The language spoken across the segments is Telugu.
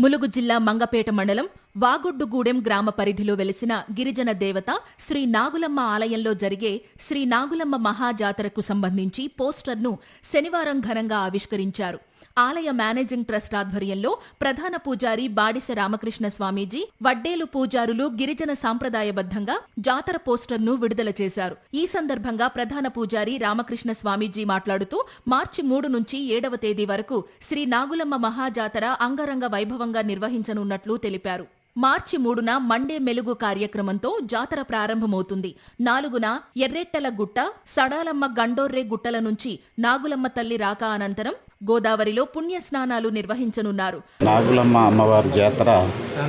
ములుగు జిల్లా మంగపేట మండలం వాగొడ్డుగూడెం గ్రామ పరిధిలో వెలిసిన గిరిజన దేవత శ్రీ నాగులమ్మ ఆలయంలో జరిగే శ్రీ నాగులమ్మ మహాజాతరకు సంబంధించి పోస్టర్ను శనివారం ఘనంగా ఆవిష్కరించారు. ఆలయ మేనేజింగ్ ట్రస్ట్ ఆధ్వర్యంలో ప్రధాన పూజారి బాడిస రామకృష్ణ స్వామీజీ, వడ్డేలు పూజారులు గిరిజన సాంప్రదాయబద్ధంగా జాతర పోస్టర్ను విడుదల చేశారు. ఈ సందర్భంగా ప్రధాన పూజారి రామకృష్ణ స్వామీజీ మాట్లాడుతూ మార్చి 3 నుంచి 7వ తేదీ వరకు శ్రీ నాగులమ్మ మహాజాతర అంగరంగ వైభవంగా నిర్వహించనున్నట్లు తెలిపారు. మార్చి 3న మండే మెలుగు కార్యక్రమంతో జాతర ప్రారంభమవుతుంది. 4న ఎర్రెట్టల గుట్ట, సడాలమ్మ గండోర్రే గుట్టల నుంచి నాగులమ్మ తల్లి రాక అనంతరం గోదావరిలో పుణ్యస్నానాలు నిర్వహించనున్నారు. నాగులమ్మ అమ్మవారి జాతర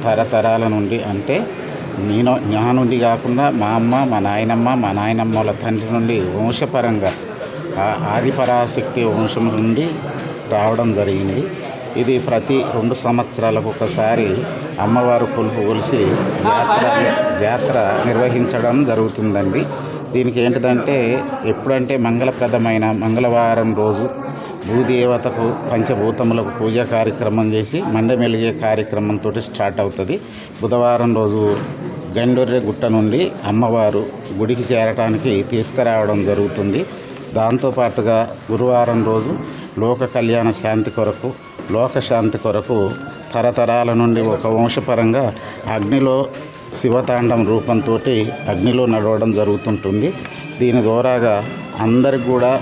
తరతరాల నుండి, అంటే నా నుండి కాకుండా మా అమ్మ, మా నాయనమ్మల తండ్రి నుండి వంశపరంగా ఆదిపరాశక్తి వంశం నుండి రావడం జరిగింది. ఇది ప్రతి 2 సంవత్సరాలకు ఒకసారి అమ్మవారు కొలుపు కొలిసి జాతర నిర్వహించడం జరుగుతుందండి. దీనికి ఏంటిదంటే, ఎప్పుడంటే మంగళప్రదమైన మంగళవారం రోజు భూదేవతకు పంచభూతములకు పూజా కార్యక్రమం చేసి మండ మెలిగే కార్యక్రమంతో స్టార్ట్ అవుతుంది. బుధవారం రోజు గండొర్రె గుట్ట నుండి అమ్మవారు గుడికి చేరటానికి తీసుకురావడం జరుగుతుంది. దాంతోపాటుగా గురువారం రోజు లోక కళ్యాణ శాంతి కొరకు, లోకశాంతి కొరకు తరతరాల నుండి ఒక వంశపరంగా అగ్నిలో శివతాండం రూపంతో అగ్నిలో నడవడం జరుగుతుంటుంది. దీని ద్వారాగా అందరికి కూడా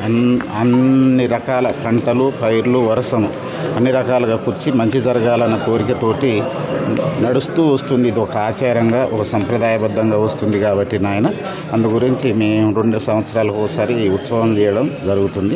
అన్ని రకాల పంటలు, పైర్లు, వర్షము అన్ని రకాలుగా కూర్చి మంచి జరగాలన్న కోరికతోటి నడుస్తూ వస్తుంది. ఇది ఒక ఆచారంగా, ఒక సంప్రదాయబద్ధంగా వస్తుంది కాబట్టి అందు గురించి మేము 2 సంవత్సరాలకు ఒకసారి ఈ ఉత్సవం చేయడం జరుగుతుంది.